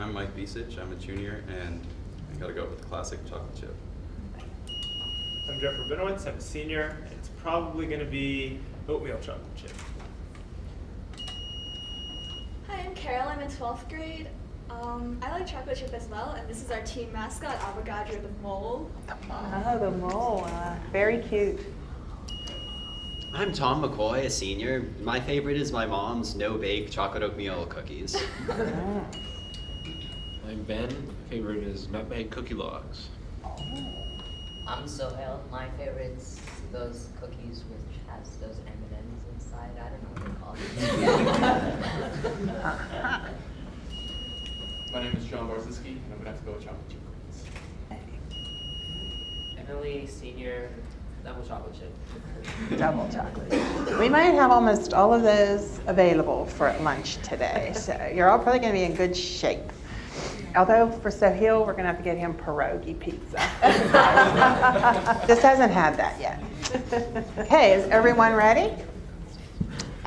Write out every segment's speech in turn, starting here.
I'm Mike Bisich. I'm a junior, and I gotta go with the classic chocolate chip. I'm Jeff Rabinowitz. I'm a senior. And it's probably going to be oatmeal chocolate chip. Hi, I'm Carol. I'm in 12th grade. I like chocolate chip as well, and this is our team mascot, Avogadro the mole. Oh, the mole. Very cute. I'm Tom McCoy, a senior. My favorite is my mom's no-bake chocolate oatmeal cookies. I'm Ben. My favorite is nutmeg cookie logs. I'm Sohail. My favorite's those cookies which has those M&Ms inside. I don't know what they're called. My name is John Barziski, and I'm gonna have to go with chocolate chip cookies. Emily, senior, double chocolate chip. Double chocolate. We might have almost all of those available for lunch today, so you're all probably going to be in good shape. Although for Sohail, we're going to have to get him pierogi pizza. Just hasn't had that yet. Okay, is everyone ready?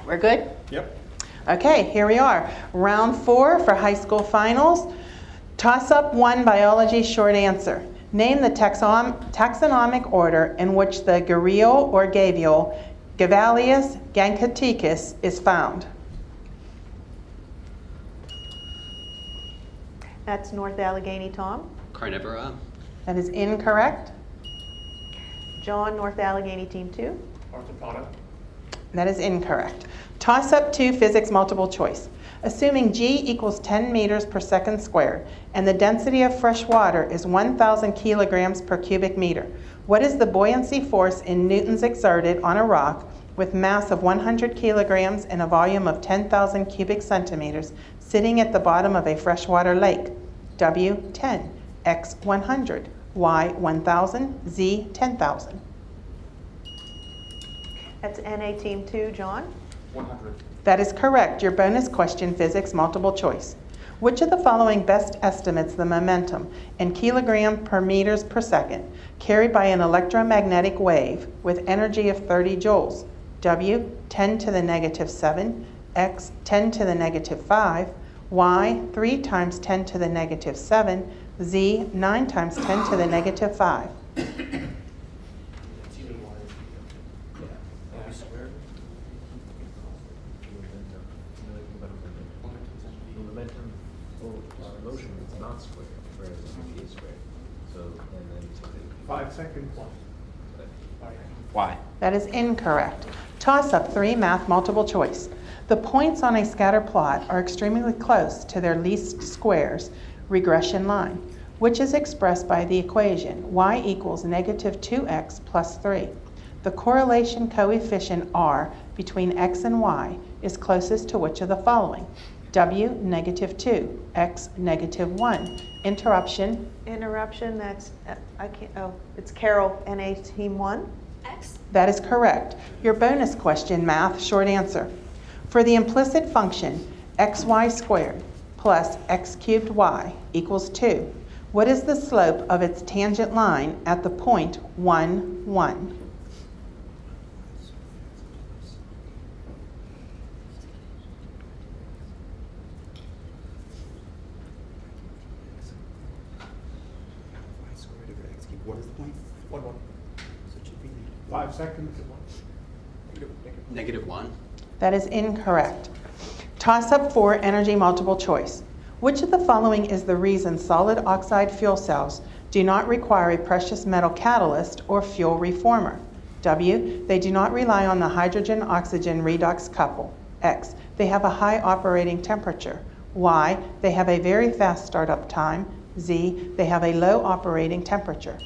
We're good? Yep. Okay, here we are. Round 4 for high school finals. Toss-up 1 biology short answer. Name the taxonomic order in which the gharial or gavial, Gavalius gancaticus, is found. That's North Allegheny Tom. Carnivora. That is incorrect. John, North Allegheny Team 2. Arthropoda. That is incorrect. Toss-up 2 physics multiple choice. Assuming G equals 10 meters per second squared and the density of fresh water is 1,000 kilograms per cubic meter, what is the buoyancy force in newtons exerted on a rock with mass of 100 kilograms and a volume of 10,000 cubic centimeters sitting at the bottom of a freshwater lake? W, 10, X, 100, Y, 1,000, Z, 10,000. That's NA Team 2, John. 100. That is correct. Your bonus question, physics multiple choice. Which of the following best estimates the momentum in kilogram per meters per second carried by an electromagnetic wave with energy of 30 joules? W, 10 to the negative 7, X, 10 to the negative 5, Y, 3 times 10 to the negative 7, Z, 9 times 10 to the negative 5. It's either one. Yeah. Square. Momentum, motion is not squared, whereas it is squared. So, and then something. 5 seconds. Why? That is incorrect. Toss-up 3 math multiple choice. The points on a scatter plot are extremely close to their least squares regression line, which is expressed by the equation y equals negative 2x plus 3. The correlation coefficient R between x and y is closest to which of the following? W, negative 2, X, negative 1. Interruption. Interruption, that's, it's Carol, NA Team 1. X. That is correct. Your bonus question, math, short answer. For the implicit function xy squared plus x cubed y equals 2, what is the slope of its tangent line at the point 1, 1? What is the point? 1, 1. So it should be 5 seconds. Negative 1. That is incorrect. Toss-up 4 energy multiple choice. Which of the following is the reason solid oxide fuel cells do not require a precious metal catalyst or fuel reformer? W, they do not rely on the hydrogen-oxygen redox couple. X, they have a high operating temperature. Y, they have a very fast startup time. Z, they have a low operating temperature.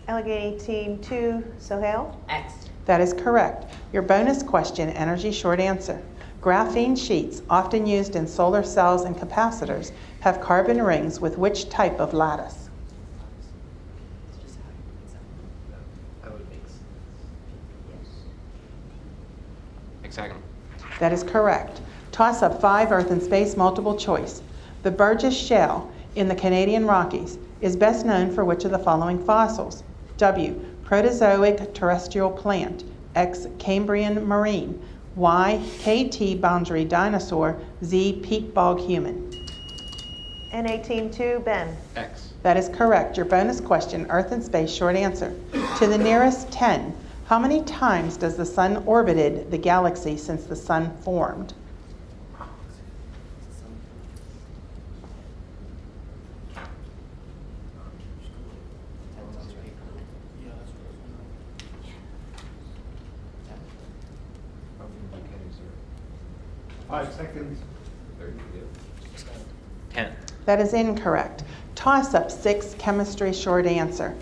Allegheny Team 2, Sohail. X. That is correct. Your bonus question, energy short answer. Graphene sheets, often used in solar cells and capacitors, have carbon rings with which type of lattice? That would make sense. Hexagonal. That is correct. Toss up 5 Earth and space multiple choice. The Burgess Shale in the Canadian Rockies is best known for which of the following fossils? W, Proterozoic terrestrial plant. X, Cambrian marine. Y, KT boundary dinosaur. Z, peat bog human. NA Team 2, Ben. X. That is correct. Your bonus question, Earth and space, short answer. To the nearest 10, how many times does the sun orbited the galaxy since the sun formed? How many decades are? 5 seconds. 32. 10. That is incorrect. Toss up 6, chemistry, short answer.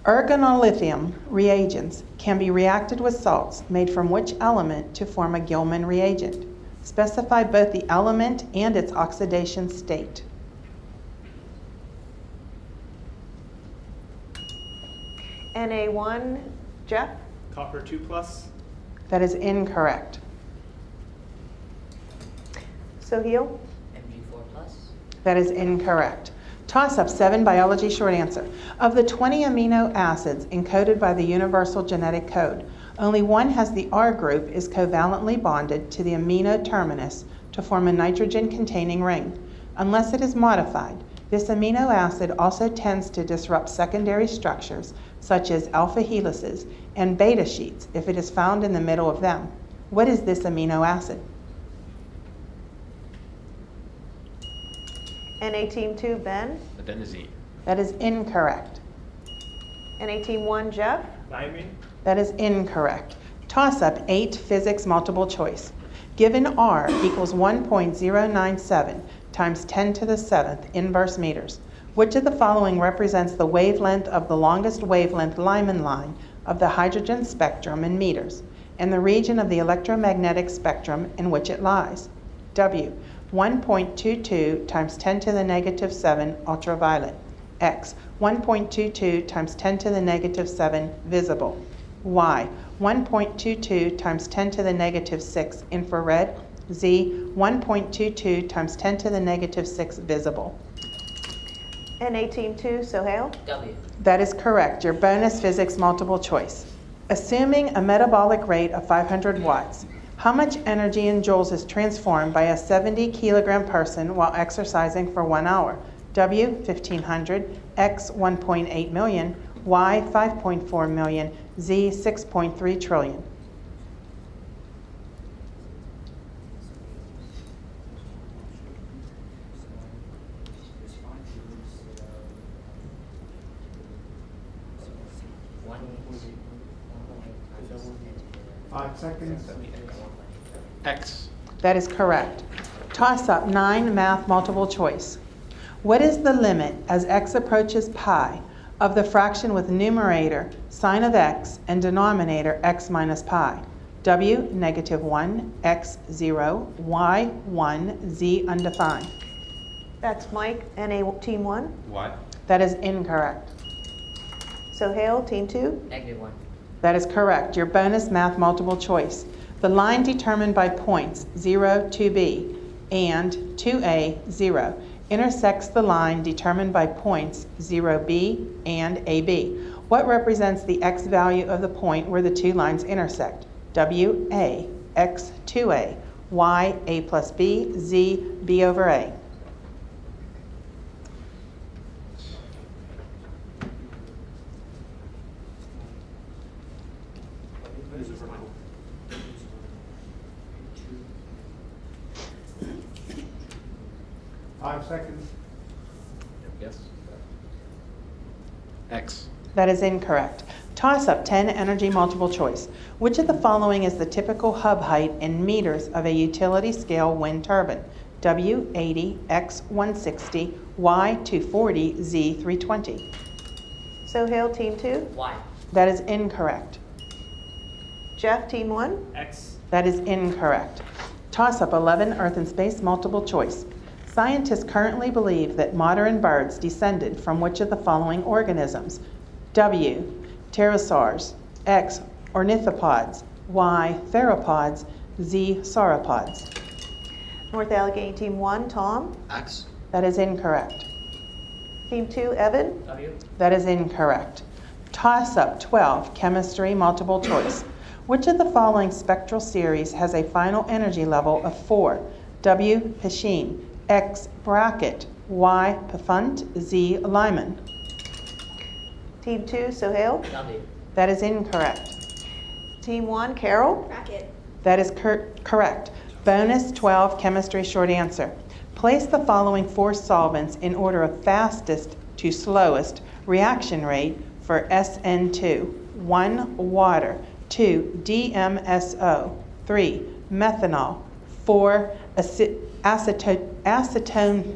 Ergonolithium reagents can be reacted with salts made from which element to form a Gilman reagent? Specify both the element and its oxidation state. NA1, Jeff. Copper 2+. That is incorrect. Soheil. MG4+. That is incorrect. Toss up 7, biology, short answer. Of the 20 amino acids encoded by the universal genetic code, only one has the R group is covalently bonded to the amino terminus to form a nitrogen-containing ring. Unless it is modified, this amino acid also tends to disrupt secondary structures such as alpha helices and beta sheets if it is found in the middle of them. What is this amino acid? NA Team 2, Ben. Adenosine. That is incorrect. NA Team 1, Jeff. Thymine. That is incorrect. Toss up 8, physics, multiple choice. Given R equals 1.097 times 10 to the 7th inverse meters, which of the following represents the wavelength of the longest wavelength Lyman line of the hydrogen spectrum in meters, and the region of the electromagnetic spectrum in which it lies? W, 1.22 times 10 to the negative 7 ultraviolet. X, 1.22 times 10 to the negative 7 visible. Y, 1.22 times 10 to the negative 6 infrared. Z, 1.22 times 10 to the negative 6 visible. NA Team 2, Soheil. W. That is correct. Your bonus physics multiple choice. Assuming a metabolic rate of 500 watts, how much energy in joules is transformed by a 70 kilogram person while exercising for 1 hour? W, 1500, X, 1.8 million, Y, 5.4 million, Z, 6.3 trillion. One. 5 seconds. X. That is correct. Toss up 9, math multiple choice. What is the limit as x approaches pi of the fraction with numerator sine of x and denominator x minus pi? W, -1, X, 0, Y, 1, Z, undefined. That's Mike, NA Team 1. Why? That is incorrect. Soheil, Team 2. -1. That is correct. Your bonus math multiple choice. The line determined by points 0, 2b, and 2a, 0, intersects the line determined by points 0b and ab. What represents the x value of the point where the two lines intersect? W, a, x, 2a, y, a plus b, z, b over a. Five seconds. Yes. X. That is incorrect. Toss up 10, energy multiple choice. Which of the following is the typical hub height in meters of a utility scale wind turbine? W, 80, X, 160, Y, 240, Z, 320. Soheil, Team 2. Y. That is incorrect. Jeff, Team 1. X. That is incorrect. Toss up 11, earth and space multiple choice. Scientists currently believe that modern birds descended from which of the following organisms? W, pterosaurs, X, ornithopods, Y, theropods, Z, sauropods. North Allegheny Team 1, Tom. X. That is incorrect. Team 2, Evan. W. That is incorrect. Toss up 12, chemistry multiple choice. Which of the following spectral series has a final energy level of 4? W, Pachine, X, bracket, Y. Pafunt, Z. Lyman. Team 2, Sohail. W. That is incorrect. Team 1, Carol. Bracket. That is correct. Bonus 12, chemistry short answer. Place the following 4 solvents in order of fastest to slowest reaction rate for SN2. 1. Water. 2. DMSO. 3. Methanol. 4. Acetone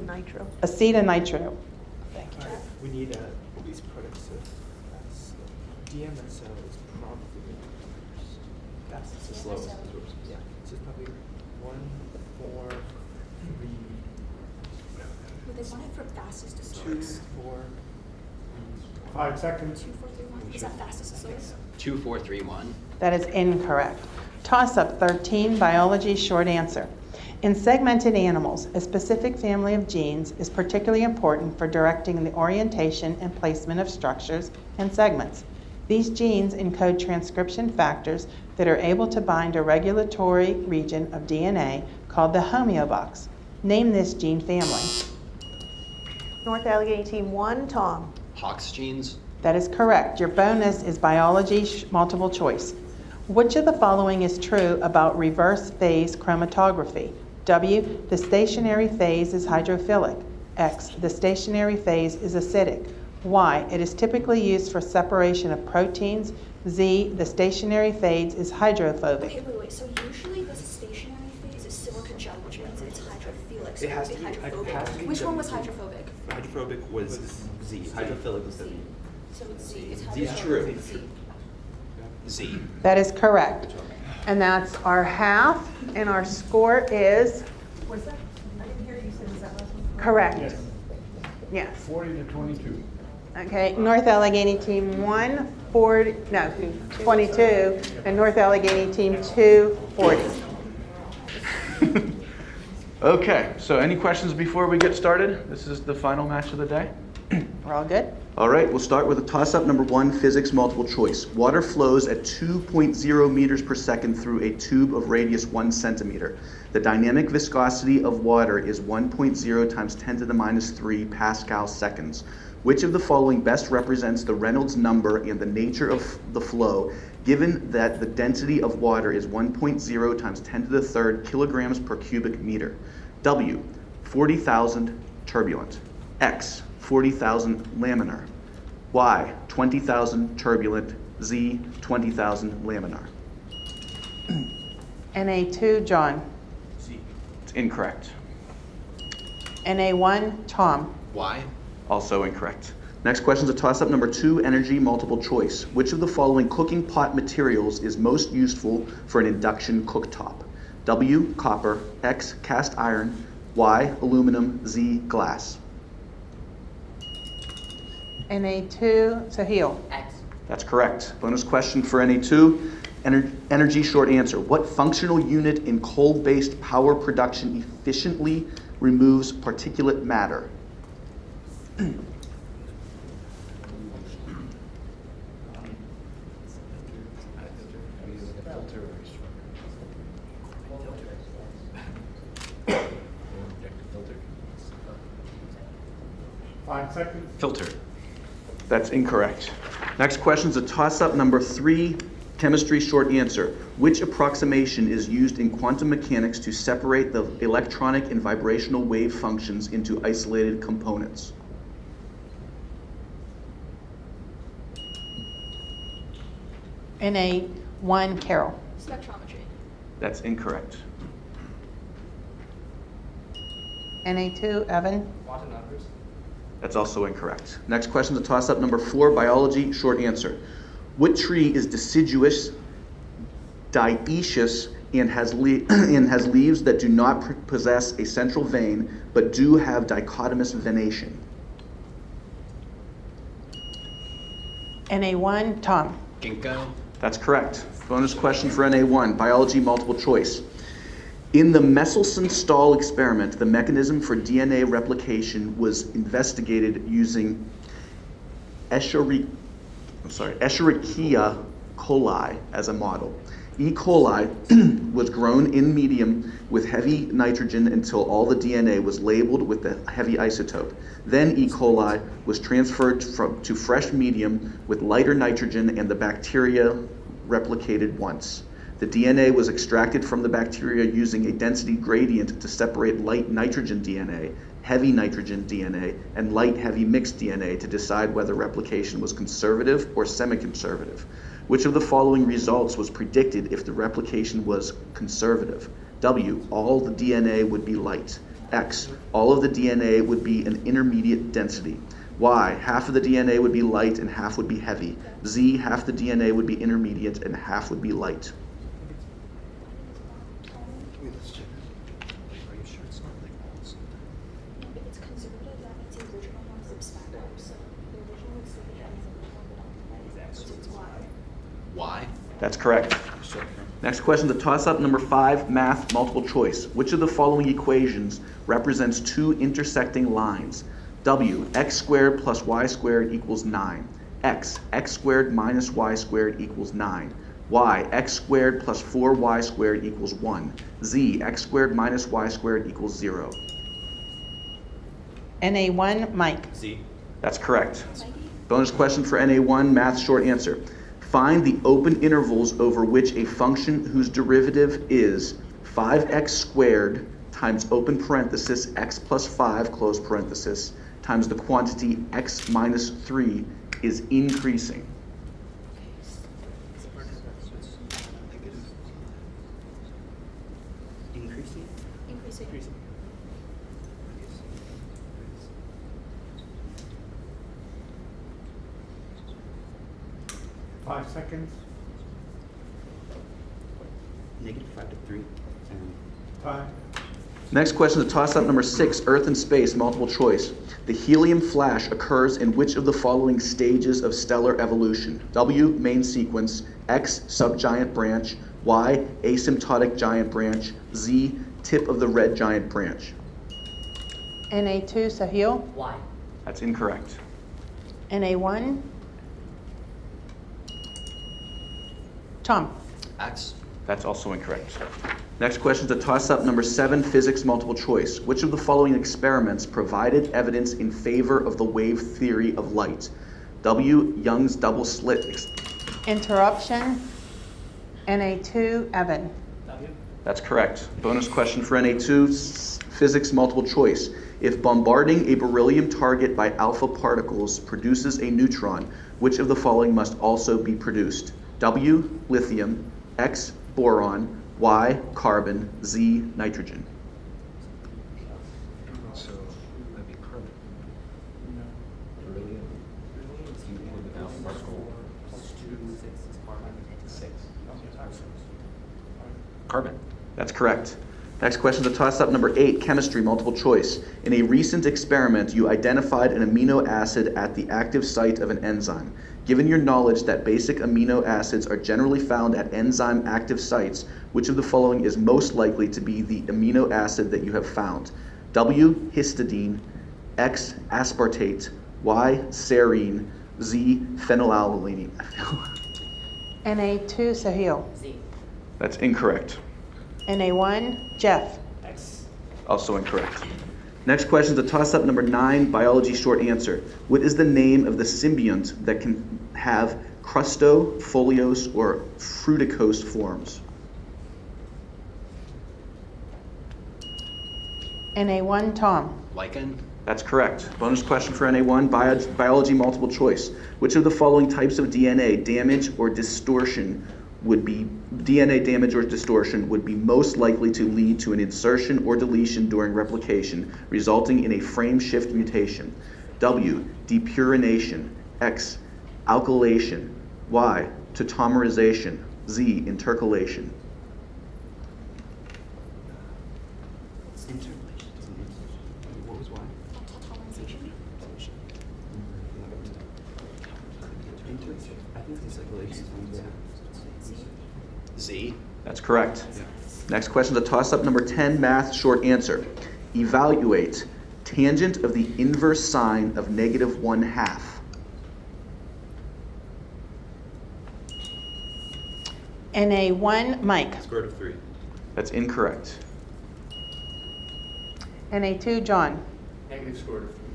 Nitro. acetonitro. Thank you. We need these products of DMSO is probably the first. That's It's the slowest. yeah. So it's probably 1, 4, 3, Well, they want it from fastest to 2, slowest. 4. 5 seconds. 2, 4, 3, 1. Is that fastest to slowest? 2, 4, 3, 1. That is incorrect. Toss-up 13, biology short answer. In segmented animals, a specific family of genes is particularly important for directing the orientation and placement of structures and segments. These genes encode transcription factors that are able to bind a regulatory region of DNA called the homeobox. Name this gene family. North Allegheny Team 1, Tom. Hox genes. That is correct. Your bonus is biology multiple choice. Which of the following is true about reverse phase chromatography? W, the stationary phase is hydrophilic. X, the stationary phase is acidic. Y, it is typically used for separation of proteins. Z, the stationary phase is hydrophobic. Okay, wait. So usually the stationary phase is silicon gel, which means it's hydrophilic. So It has would to be hydrophobic. has to be Which one was W. hydrophobic? Hydrophobic was Z. Hydrophilic was W. So it's Z. It's Z is hydrophobic. true. Z. Z. That is correct. And that's our half, and our score is Was that? I didn't hear you say, was that last one? correct. Yes. Yes. 40 to 22. Okay, North Allegheny Team 1, 22, and North Allegheny Team 2, 40. Okay, so any questions before we get started? This is the final match of the day. We're all good? All right, we'll start with a toss-up number 1, physics multiple choice. Water flows at 2.0 meters per second through a tube of radius 1 centimeter. The dynamic viscosity of water is 1.0 times 10 to the minus 3 Pascal seconds. Which of the following best represents the Reynolds number and the nature of the flow, given that the density of water is 1.0 times 10 to the third kilograms per cubic meter? W, 40,000 turbulent. X, 40,000 laminar. Y, 20,000 turbulent. Z, 20,000 laminar. NA2, John. Z. It's incorrect. NA1, Tom. Y. Also incorrect. Next question is a toss-up number 2, energy multiple choice. Which of the following cooking pot materials is most useful for an induction cooktop? W, copper. X, cast iron. Y, aluminum. Z, glass. NA2, Sahil. X. That's correct. Bonus question for NA2. Energy short answer. What functional unit in coal-based power production efficiently removes particulate matter? Filter. 5 seconds. Filter. That's incorrect. Next question is a toss-up number 3, chemistry short answer. Which approximation is used in quantum mechanics to separate the electronic and vibrational wave functions into isolated components? NA1, Carol. Spectrometry. That's incorrect. NA2, Evan. Quantum numbers. That's also incorrect. Next question is a toss-up number 4, biology short answer. What tree is deciduous, dioecious, and has leaves that do not possess a central vein, but do have dichotomous venation? NA1, Tom. Ginkgo. That's correct. Bonus question for NA1, biology multiple choice. In the Mendelssohn-Stahl experiment, the mechanism for DNA replication was investigated using Escherichia coli as a model. E. coli was grown in medium with heavy nitrogen until all the DNA was labeled with the heavy isotope. Then E. coli was transferred to fresh medium with lighter nitrogen, and the bacteria replicated once. The DNA was extracted from the bacteria using a density gradient to separate light nitrogen DNA, heavy nitrogen DNA, and light heavy mixed DNA to decide whether replication was conservative or semi-conservative. Which of the following results was predicted if the replication was conservative? W, all the DNA would be light. X, all of the DNA would be an intermediate density. Y, half of the DNA would be light and half would be heavy. Z, half the DNA would be intermediate and half would be light. If it's conservative, that means the original one flips back up. So the original would still be ends up right? So it's Y. Y. That's correct. Next question, the toss-up number 5, math, multiple choice. Which of the following equations represents two intersecting lines? W, x squared plus y squared equals 9. X squared minus y squared equals 9. Y, x squared plus 4y squared equals 1. Z, x squared minus y squared equals 0. NA1, Mike. Z. That's correct. Mikey? Bonus question for NA1, math short answer. Find the open intervals over which a function whose derivative is 5x squared times open parenthesis x plus 5 close parenthesis times the quantity x minus 3 is increasing. Increasing? Increasing. 5 seconds. -5 to 3. And 5. Next question, the toss-up number 6, Earth and space, multiple choice. The helium flash occurs in which of the following stages of stellar evolution? W, main sequence. X, subgiant branch. Y, asymptotic giant branch. Z, tip of the red giant branch. NA2, Sahil. Y. That's incorrect. NA1, Tom. X. That's also incorrect. Next question is a toss-up number 7, physics multiple choice. Which of the following experiments provided evidence in favor of the wave theory of light? W, Young's double slit. Interruption, NA2, Evan. That's correct. Bonus question for NA2, physics multiple choice. If bombarding a beryllium target by alpha particles produces a neutron, which of the following must also be produced? W, lithium. X, boron. Y, carbon. Z, nitrogen. So that'd be carbon. Beryllium. You need an alpha particle. Six. Carbon. That's correct. Next question, the toss-up number 8, chemistry, multiple choice. In a recent experiment, you identified an amino acid at the active site of an enzyme. Given your knowledge that basic amino acids are generally found at enzyme active sites, which of the following is most likely to be the amino acid that you have found? W, histidine. X, aspartate. Y, serine. Z, phenylalanine. NA2, Sahil. Z. That's incorrect. NA1, Jeff. X. Also incorrect. Next question is a toss-up number 9, biology short answer. What is the name of the symbiont that can have crusto, foliose, or fruticose forms? NA1, Tom. Lichen. That's correct. Bonus question for NA1, biology multiple choice. Which of the following types of DNA damage or distortion would be most likely to lead to an insertion or deletion during replication, resulting in a frame shift mutation? W, depurination. X, alkylation. Y, tautomerization. Z, intercalation. what was Y? Tautomerization. I think these regulations ones. Z. That's correct. Yeah. Next question is a toss-up number 10, math short answer. Evaluate tangent of the inverse sine of -1/2. NA1, Mike. Square root of 3. That's incorrect. NA2, John. Negative square root of 3.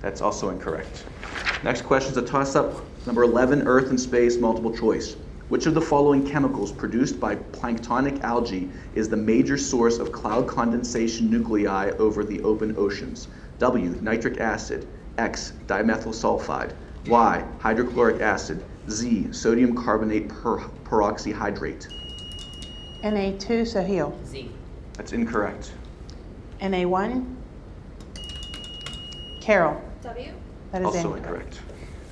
That's also incorrect. Next question is a toss-up. Number 11, Earth and Space, multiple choice. Which of the following chemicals produced by planktonic algae is the major source of cloud condensation nuclei over the open oceans? W, nitric acid. X, dimethyl sulfide. Y, hydrochloric acid. Z, sodium carbonate peroxyhydrate. NA2, Sahil. Z. That's incorrect. NA1, Carol. W. That is Also incorrect.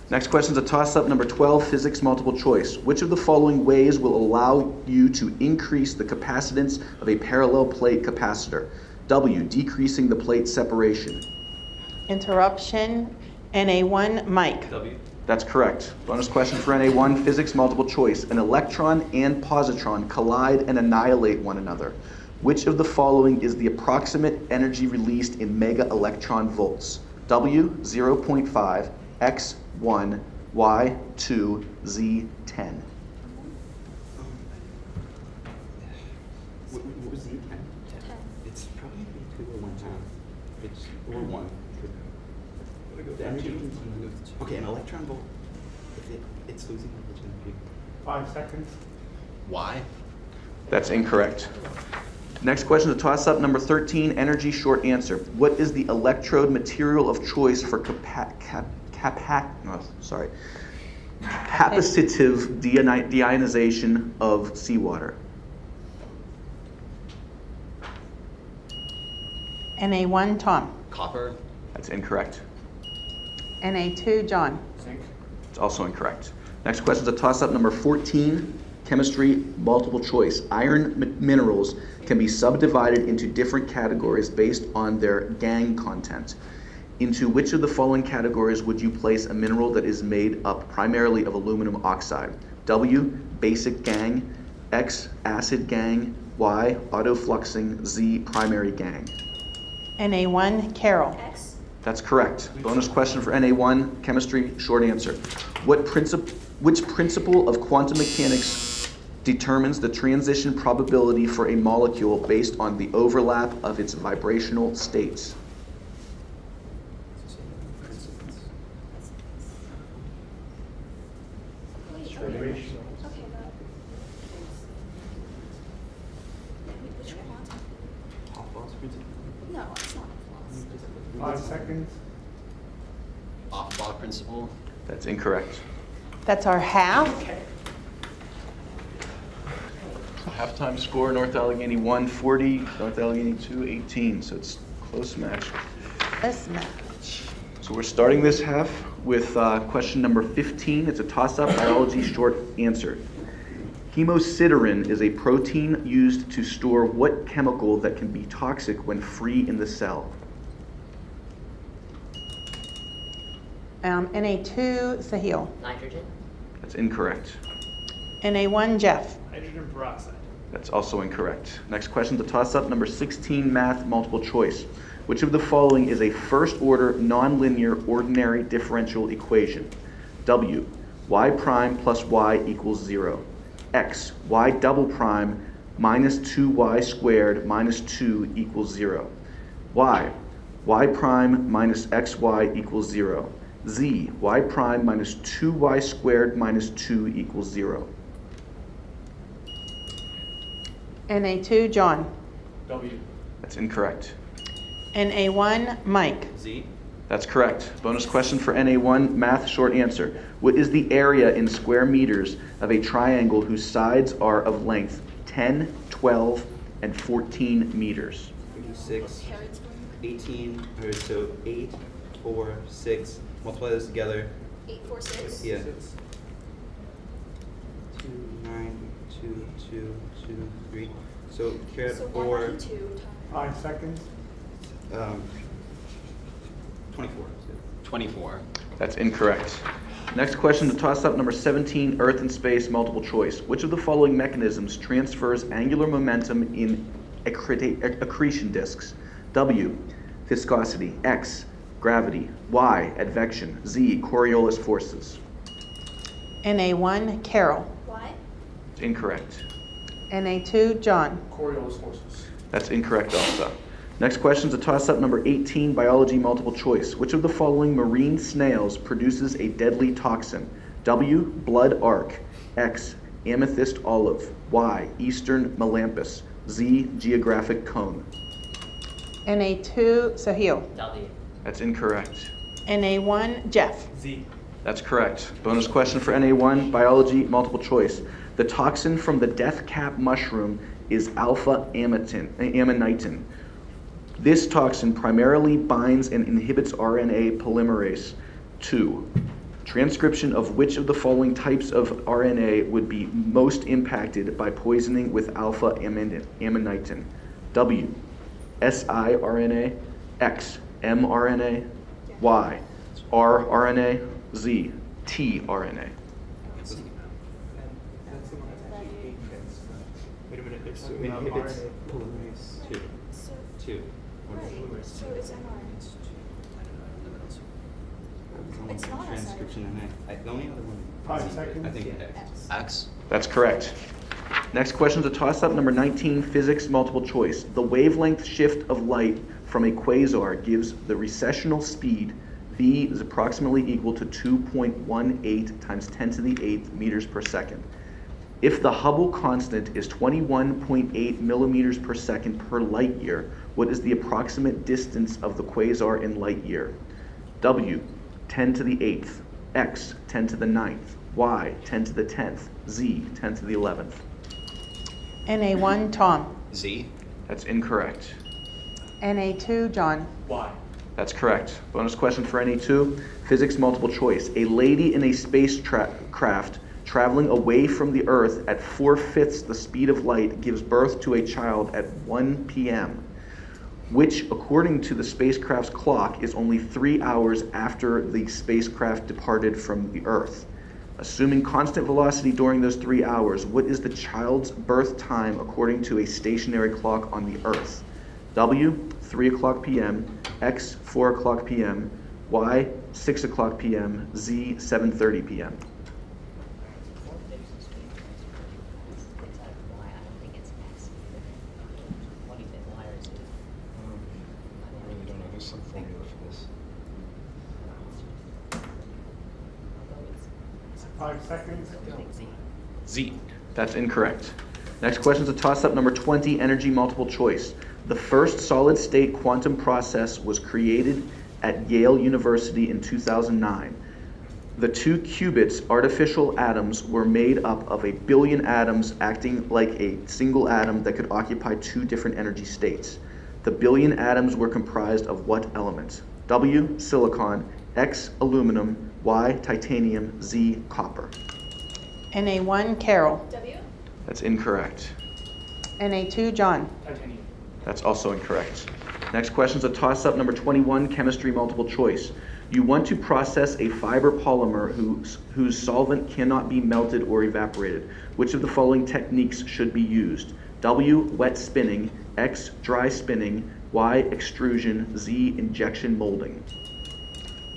Next question is a toss-up. Number 12, physics multiple choice. Which of the following ways will allow you to increase the capacitance of a parallel plate capacitor? W, decreasing the plate separation. Interruption. NA1, Mike. W. That's correct. Bonus question for NA1, physics multiple choice. An electron and positron collide and annihilate one another. Which of the following is the approximate energy released in mega electron volts? W, 0.5, X, 1, Y, 2, Z, 10. What was the 10? It's probably 2 or 1 time. It's or 1. The energy continues. Okay, an electron volt. If it's losing energy. 5 seconds. Y. That's incorrect. Next question is a toss-up. Number 13, energy short answer. What is the electrode material of choice for capacitive deionization of seawater? NA1, Tom. Copper. That's incorrect. NA2, John. Zinc. It's also incorrect. Next question is a toss-up. Number 14, chemistry multiple choice. Iron minerals can be subdivided into different categories based on their gangue content. Into which of the following categories would you place a mineral that is made up primarily of aluminum oxide? W, basic gangue. X, acid gangue. Y, autofluxing. Z, primary gangue. NA1, Carol. X. That's correct. Bonus question for NA1, chemistry, short answer. Which principle of quantum mechanics determines the transition probability for a molecule based on the overlap of its vibrational states? Wait, Short okay. ratio. Okay, which quantum? Hofbauer's principle. No, it's not false. 5 seconds. Aufbau principle. That's incorrect. That's our half. Halftime score, North Allegheny 140, North Allegheny 218, so it's close match. This match. So we're starting this half with question number 15. It's a toss-up biology short answer. Hemosiderin is a protein used to store what chemical that can be toxic when free in the cell? NA2, Sahil. Nitrogen. That's incorrect. NA1, Jeff. Hydrogen peroxide. That's also incorrect. Next question, the toss-up, number 16, math, multiple choice. Which of the following is a first-order, nonlinear, ordinary differential equation? W, y prime plus y equals 0. X, y double prime minus 2y squared minus 2 equals 0. Y prime minus xy equals 0. Z, y prime minus 2y squared minus 2 equals 0. NA2, John. W. That's incorrect. NA1, Mike. Z. That's correct. Bonus question for NA1, math short answer. What is the area in square meters of a triangle whose sides are of length 10, 12, and 14 meters? 36, 18, or so 8, 4, 6. Multiply those together. 8, 4, 6. Yeah. 2, 9, 2, 2, 2, 3. So carry So out 4. 192 times. 5 seconds. 24. 24. That's incorrect. Next question, the toss-up number 17, Earth and space, multiple choice. Which of the following mechanisms transfers angular momentum in accretion disks? W, viscosity. X, gravity. Y, advection. Z, Coriolis forces. NA1, Carol. Y. It's incorrect. NA2, John. Coriolis horses. That's incorrect also. Next question is a toss-up number 18, biology multiple choice. Which of the following marine snails produces a deadly toxin? W, blood arc. X, amethyst olive. Y, eastern melampus. Z, geographic cone. NA2, Sahil. W. That's incorrect. NA1, Jeff. Z. That's correct. Bonus question for NA1, biology multiple choice. The toxin from the death cap mushroom is alpha-amanitin. This toxin primarily binds and inhibits RNA polymerase II. Transcription of which of the following types of RNA would be most impacted by poisoning with alpha-amanitin? W, siRNA, X, mRNA, Y, rRNA, Z, tRNA. Wait a minute, there's So something it about inhibits RNA. polymerase two. So, Two. right, so it's mRNA. It's not Transcription and the only other one. 5 Z, seconds. I think X. X. That's correct. Next question is a toss-up number 19, physics multiple choice. The wavelength shift of light from a quasar gives the recessional speed v is approximately equal to 2.18 times 10 to the 8th meters per second. If the Hubble constant is 21.8 millimeters per second per light year, what is the approximate distance of the quasar in light year? W, 10 to the 8th, X, 10 to the 9th, Y, 10 to the 10th, Z, 10 to the 11th. NA1, Tom. Z. That's incorrect. NA2, John. Y. That's correct. Bonus question for NA2, physics multiple choice. A lady in a spacecraft traveling away from the Earth at 4/5 the speed of light gives birth to a child at 1 p.m., which, according to the spacecraft's clock, is only 3 hours after the spacecraft departed from the Earth. Assuming constant velocity during those 3 hours, what is the child's birth time according to a stationary clock on the Earth? W, 3 o'clock p.m., X, 4 o'clock p.m., Y, 6 o'clock p.m., Z, 7:30 p.m. I really don't know. There's some formula for this. 5 seconds. Z. That's incorrect. Next question is a toss-up number 20, energy multiple choice. The first solid-state quantum process was created at Yale University in 2009. The 2 qubits artificial atoms were made up of a billion atoms acting like a single atom that could occupy 2 different energy states. The billion atoms were comprised of what element? W, silicon, X, aluminum, Y, titanium, Z, copper. NA1, Carol. W? That's incorrect. NA2, John. Titanium. That's also incorrect. Next question is a toss-up number 21, chemistry multiple choice. You want to process a fiber polymer whose solvent cannot be melted or evaporated. Which of the following techniques should be used? W, wet spinning, X, dry spinning, Y, extrusion, Z, injection molding.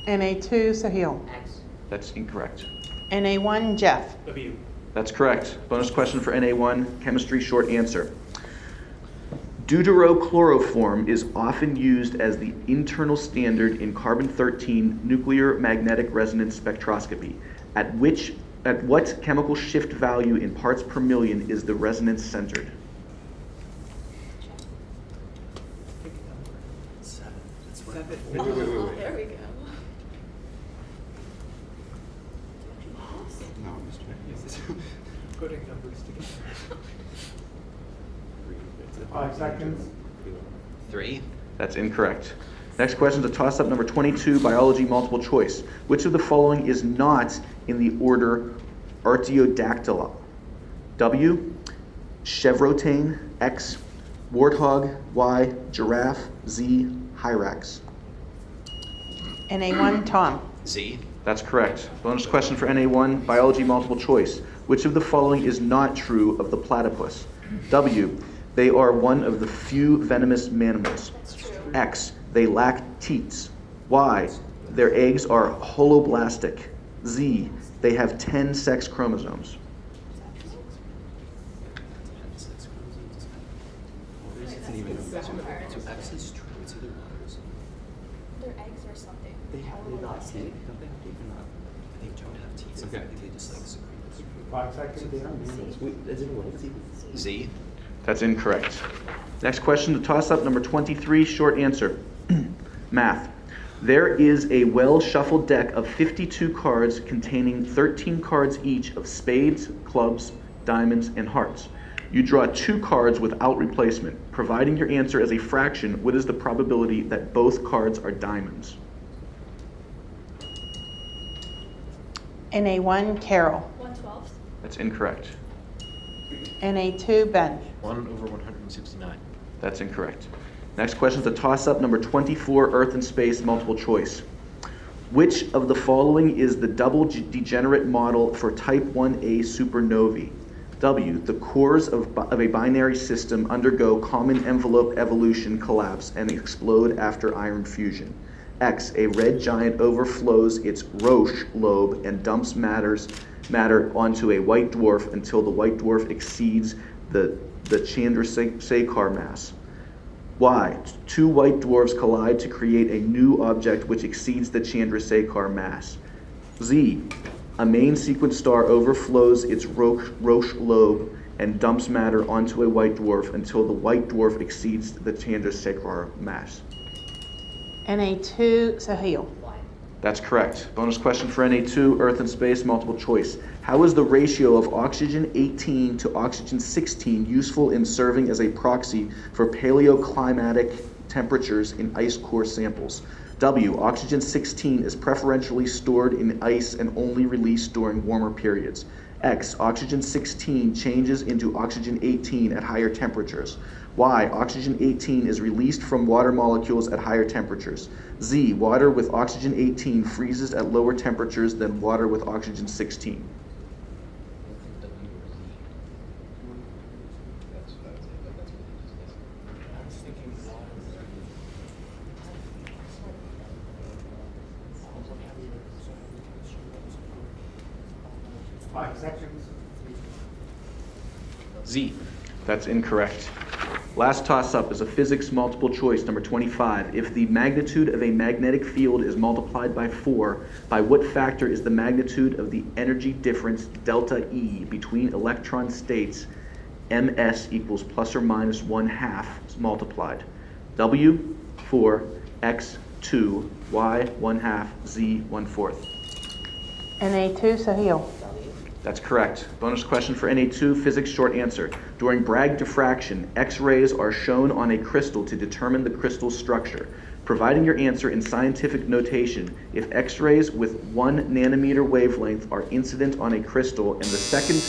NA2, Sahil. X. That's incorrect. NA1, Jeff. W. That's correct. Bonus question for NA1, chemistry short answer. Deuterochloroform is often used as the internal standard in carbon-13 nuclear magnetic resonance spectroscopy. At what chemical shift value in parts per million is the resonance centered? Seven. Wait. There we go. No, I'm just trying to use this. Putting numbers together. 5 seconds. 3. That's incorrect. Next question is a toss-up number 22, biology multiple choice. Which of the following is not in the order Artiodactyla? W, chevrotane, X, warthog, Y, giraffe, Z, hyrax. NA1, Tom. Z. That's correct. Bonus question for NA1, biology multiple choice. Which of the following is not true of the platypus? W, they are one of the few venomous mammals. That's true. X, they lack teats. Y, their eggs are holoblastic. Z, they have 10 sex chromosomes. X is true. It's either water or something. They're eggs or something. They have teeth. Don't they have teeth or not? They don't have teeth. Okay. I think they just like secrete. 5 seconds. Is it what? Z. That's incorrect. Next question, the toss-up, number 23, short answer. Math. There is a well-shuffled deck of 52 cards containing 13 cards each of spades, clubs, diamonds, and hearts. You draw 2 cards without replacement. Providing your answer as a fraction, what is the probability that both cards are diamonds? NA1, Carol. 1/12. That's incorrect. NA2, Ben. 1 over 169. That's incorrect. Next question is a toss-up, number 24, Earth and Space, multiple choice. Which of the following is the double degenerate model for type 1a supernovae? W, the cores of a binary system undergo common envelope evolution collapse and explode after iron fusion. X, a red giant overflows its Roche lobe and dumps matter onto a white dwarf until the white dwarf exceeds the Chandrasekhar mass. Y, 2 white dwarfs collide to create a new object which exceeds the Chandrasekhar mass. Z, a main sequence star overflows its Roche lobe and dumps matter onto a white dwarf until the white dwarf exceeds the Chandrasekhar mass. NA2, Sahil. That's correct. Bonus question for NA2, Earth and Space, multiple choice. How is the ratio of oxygen 18 to oxygen 16 useful in serving as a proxy for paleoclimatic temperatures in ice core samples? W, oxygen 16 is preferentially stored in ice and only released during warmer periods. X, oxygen 16 changes into oxygen 18 at higher temperatures. Y, oxygen 18 is released from water molecules at higher temperatures. Z, water with oxygen 18 freezes at lower temperatures than water with oxygen 16. That's what I would say, but that's what he just said. I was thinking water. 5 seconds. Z. That's incorrect. Last toss-up is a physics multiple choice, number 25. If the magnitude of a magnetic field is multiplied by 4, by what factor is the magnitude of the energy difference delta E between electron states ms equals plus or minus 1/2 multiplied? W, 4, X, 2, Y, 1/2, Z, 1/4. NA2, Sahil. That's correct. Bonus question for NA2, physics short answer. During Bragg diffraction, X-rays are shown on a crystal to determine the crystal's structure. Providing your answer in scientific notation, if X-rays with 1 nanometer wavelength are incident on a crystal and the second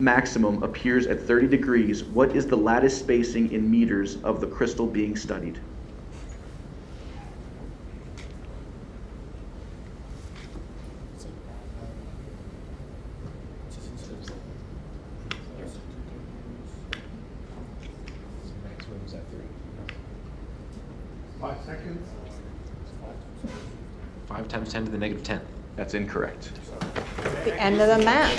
maximum appears at 30 degrees, what is the lattice spacing in meters of the crystal being studied? Maximum is at 3. 5 seconds. 5 times 10 to the negative 10. That's incorrect. The end of the match.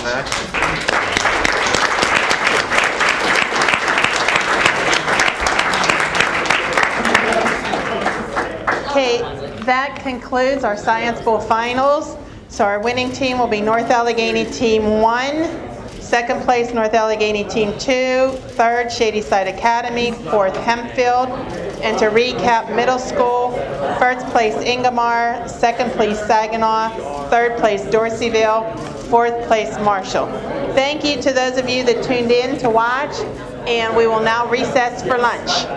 Okay, that concludes our Science Bowl finals. So our winning team will be North Allegheny Team 1, second place North Allegheny Team 2, third Shadyside Academy, fourth Hempfield. And to recap, middle school, first place Ingomar, second place Saginaw, third place Dorseyville, fourth place Marshall. Thank you to those of you that tuned in to watch, and we will now recess for lunch.